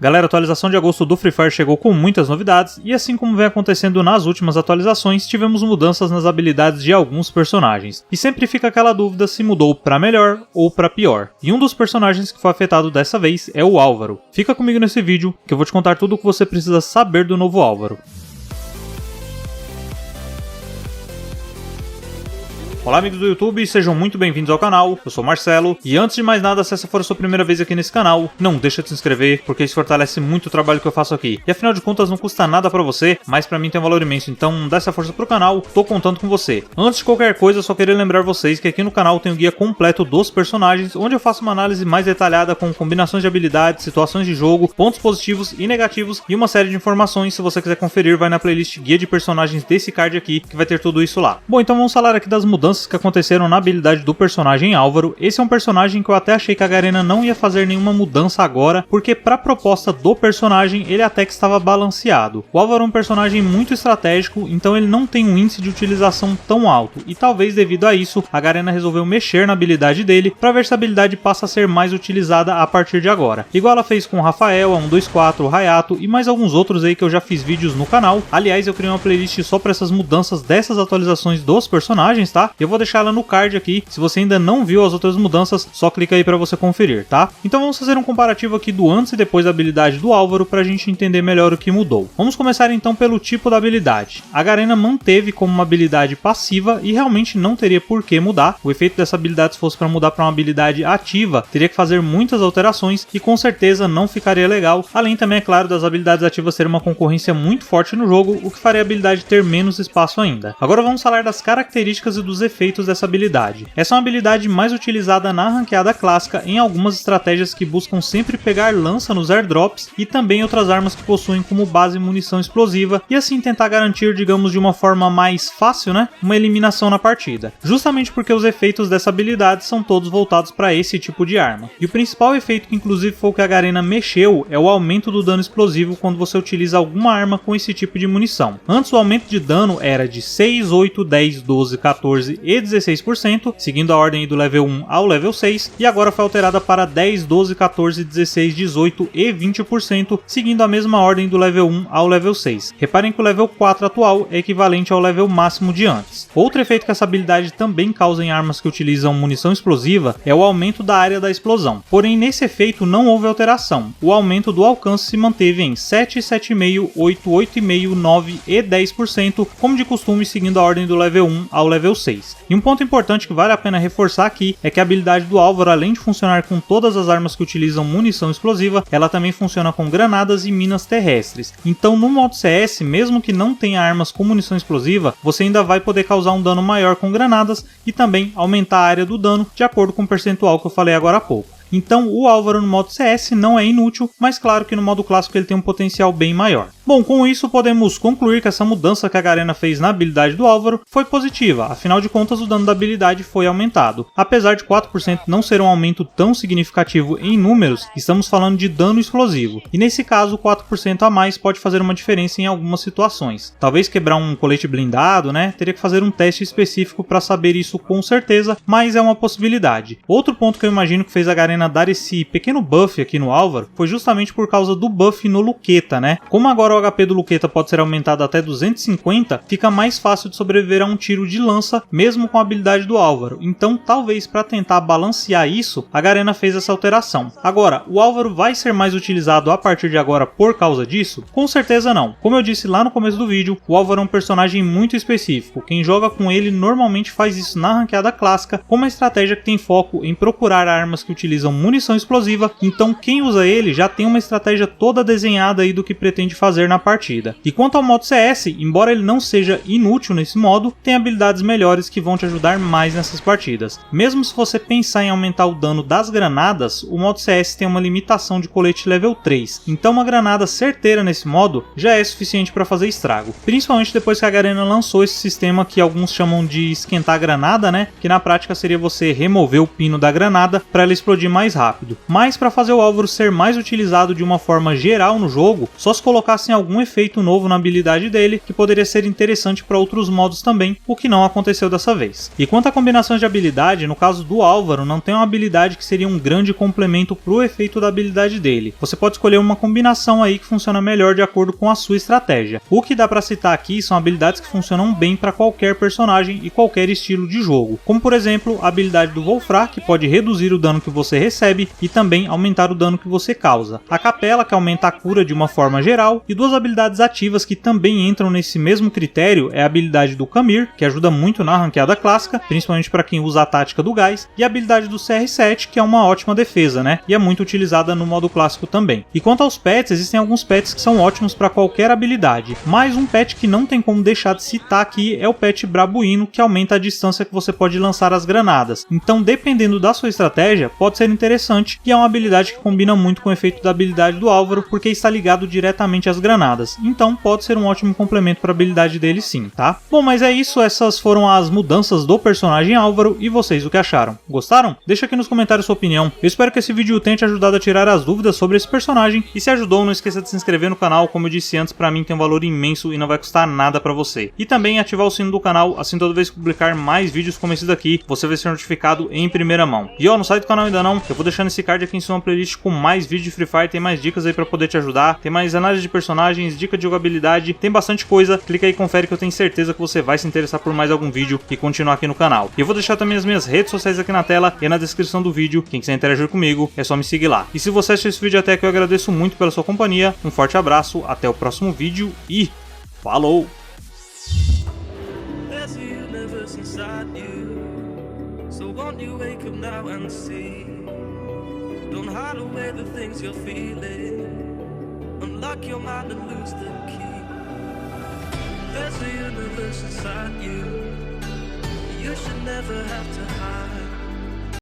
Galera, a atualização de agosto do Free Fire chegou com muitas novidades, e assim como vem acontecendo nas últimas atualizações, tivemos mudanças nas habilidades de alguns personagens. E sempre fica aquela dúvida se mudou pra melhor ou pra pior. E um dos personagens que foi afetado dessa vez é o Álvaro. Fica comigo nesse vídeo, que eu vou te contar tudo o que você precisa saber do novo Álvaro. Olá amigos do YouTube, sejam muito bem-vindos ao canal, eu sou o Marcelo, e antes de mais nada, se essa for a sua primeira vez aqui nesse canal, não deixa de se inscrever, porque isso fortalece muito o trabalho que eu faço aqui. E afinal de contas não custa nada pra você, mas pra mim tem um valor imenso, então dá essa força pro canal, tô contando com você. Antes de qualquer coisa, eu só queria lembrar vocês que aqui no canal tem o guia completo dos personagens, onde eu faço uma análise mais detalhada com combinações de habilidades, situações de jogo, pontos positivos e negativos, e uma série de informações. Se você quiser conferir, vai na playlist guia de personagens desse card aqui, que vai ter tudo isso lá. Bom, então vamos falar aqui das mudanças que aconteceram na habilidade do personagem Álvaro. Esse é um personagem que eu até achei que a Garena não ia fazer nenhuma mudança agora, porque pra proposta do personagem ele até que estava balanceado. O Álvaro é um personagem muito estratégico, então ele não tem um índice de utilização tão alto, e talvez devido a isso, a Garena resolveu mexer na habilidade dele, pra ver se a habilidade passa a ser mais utilizada a partir de agora. Igual ela fez com o Rafael, a 124, o Hayato e mais alguns outros aí que eu já fiz vídeos no canal. Aliás, eu criei uma playlist só pra essas mudanças dessas atualizações dos personagens, tá? Eu vou deixar ela no card aqui, se você ainda não viu as outras mudanças, só clica aí pra você conferir, tá? Então vamos fazer um comparativo aqui do antes e depois da habilidade do Álvaro pra gente entender melhor o que mudou. Vamos começar então pelo tipo da habilidade. A Garena manteve como uma habilidade passiva e realmente não teria por que mudar. O efeito dessa habilidade, se fosse para mudar para uma habilidade ativa, teria que fazer muitas alterações e com certeza não ficaria legal. Além também, é claro, das habilidades ativas terem uma concorrência muito forte no jogo, o que faria a habilidade ter menos espaço ainda. Agora vamos falar das características e dos efeitos dessa habilidade. Essa é uma habilidade mais utilizada na ranqueada clássica em algumas estratégias que buscam sempre pegar lança nos airdrops e também outras armas que possuem como base munição explosiva e assim tentar garantir, digamos de uma forma mais fácil, né, uma eliminação na partida. Justamente porque os efeitos dessa habilidade são todos voltados para esse tipo de arma. E o principal efeito, que inclusive foi o que a Garena mexeu, é o aumento do dano explosivo quando você utiliza alguma arma com esse tipo de munição. Antes o aumento de dano era de 6, 8, 10, 12, 14 e 16%, seguindo a ordem do level 1 ao level 6, e agora foi alterada para 10, 12, 14, 16, 18 e 20%, seguindo a mesma ordem do level 1 ao level 6. Reparem que o level 4 atual é equivalente ao level máximo de antes. Outro efeito que essa habilidade também causa em armas que utilizam munição explosiva é o aumento da área da explosão. Porém, nesse efeito não houve alteração. O aumento do alcance se manteve em 7, 7,5, 8, 8,5, 9 e 10%, como de costume, seguindo a ordem do level 1 ao level 6. E um ponto importante que vale a pena reforçar aqui é que a habilidade do Álvaro, além de funcionar com todas as armas que utilizam munição explosiva, ela também funciona com granadas e minas terrestres. Então no modo CS, mesmo que não tenha armas com munição explosiva, você ainda vai poder causar um dano maior com granadas e também aumentar a área do dano de acordo com o percentual que eu falei agora há pouco. Então o Álvaro no modo CS não é inútil, mas claro que no modo clássico ele tem um potencial bem maior. Bom, com isso podemos concluir que essa mudança que a Garena fez na habilidade do Álvaro foi positiva, afinal de contas o dano da habilidade foi aumentado. Apesar de 4% não ser um aumento tão significativo em números, estamos falando de dano explosivo, e nesse caso 4% a mais pode fazer uma diferença em algumas situações. Talvez quebrar um colete blindado, né? Teria que fazer um teste específico para saber isso com certeza, mas é uma possibilidade. Outro ponto que eu imagino que fez a Garena dar esse pequeno buff aqui no Álvaro foi justamente por causa do buff no Luqueta, né? Como agora o HP do Luqueta pode ser aumentado até 250, fica mais fácil de sobreviver a um tiro de lança, mesmo com a habilidade do Álvaro. Então, talvez para tentar balancear isso, a Garena fez essa alteração. Agora, o Álvaro vai ser mais utilizado a partir de agora por causa disso? Com certeza não. Como eu disse lá no começo do vídeo, o Álvaro é um personagem muito específico. Quem joga com ele normalmente faz isso na ranqueada clássica, com uma estratégia que tem foco em procurar armas que utilizam munição explosiva, então quem usa ele já tem uma estratégia toda desenhada aí do que pretende fazer na partida. E quanto ao modo CS, embora ele não seja inútil nesse modo, tem habilidades melhores que vão te ajudar mais nessas partidas. Mesmo se você pensar em aumentar o dano das granadas, o modo CS tem uma limitação de colete level 3, então uma granada certeira nesse modo já é suficiente para fazer estrago. Principalmente depois que a Garena lançou esse sistema que alguns chamam de esquentar a granada, né? Que na prática seria você remover o pino da granada para ela explodir mais mais rápido. Mas para fazer o Álvaro ser mais utilizado de uma forma geral no jogo, só se colocassem algum efeito novo na habilidade dele que poderia ser interessante para outros modos também, o que não aconteceu dessa vez. E quanto a combinações de habilidade, no caso do Álvaro, não tem uma habilidade que seria um grande complemento pro efeito da habilidade dele. Você pode escolher uma combinação aí que funciona melhor de acordo com a sua estratégia. O que dá para citar aqui são habilidades que funcionam bem para qualquer personagem e qualquer estilo de jogo, como por exemplo a habilidade do Wolfram, que pode reduzir o dano que você recebe e também aumentar o dano que você causa, a Capela, que aumenta a cura de uma forma geral, e duas habilidades ativas que também entram nesse mesmo critério é a habilidade do Camir, que ajuda muito na ranqueada clássica, principalmente para quem usa a tática do gás, e a habilidade do CR7, que é uma ótima defesa, né, e é muito utilizada no modo clássico também. E quanto aos pets, existem alguns pets que são ótimos para qualquer habilidade, mas um pet que não tem como deixar de citar aqui é o pet Brabuíno, que aumenta a distância que você pode lançar as granadas. Então, dependendo da sua estratégia, pode ser interessante, e é uma habilidade que combina muito com o efeito da habilidade do Álvaro, porque está ligado diretamente às granadas. Então, pode ser um ótimo complemento para a habilidade dele sim, tá? Bom, mas é isso, essas foram as mudanças do personagem Álvaro, e vocês o que acharam? Gostaram? Deixa aqui nos comentários sua opinião. Eu espero que esse vídeo tenha te ajudado a tirar as dúvidas sobre esse personagem, e se ajudou, não esqueça de se inscrever no canal. Como eu disse antes, para mim tem um valor imenso e não vai custar nada para você. E também ativar o sino do canal, assim toda vez que publicar mais vídeos como esse daqui, você vai ser notificado em primeira mão. E ó, não sai do canal ainda não, eu vou deixando esse card aqui em cima uma playlist com mais vídeos de Free Fire, tem mais dicas aí pra poder te ajudar, tem mais análise de personagens, dica de jogabilidade, tem bastante coisa, clica aí e confere que eu tenho certeza que você vai se interessar por mais algum vídeo e continuar aqui no canal. E eu vou deixar também as minhas redes sociais aqui na tela e na descrição do vídeo, quem quiser interagir comigo é só me seguir lá. E se você assistiu esse vídeo até aqui, eu agradeço muito pela sua companhia, um forte abraço, até o próximo vídeo e falou! So won't you wake up now and see? Don't hide away the things you're feeling. Unlock your mind and lose the key. There's a universe inside you. You should never have to hide.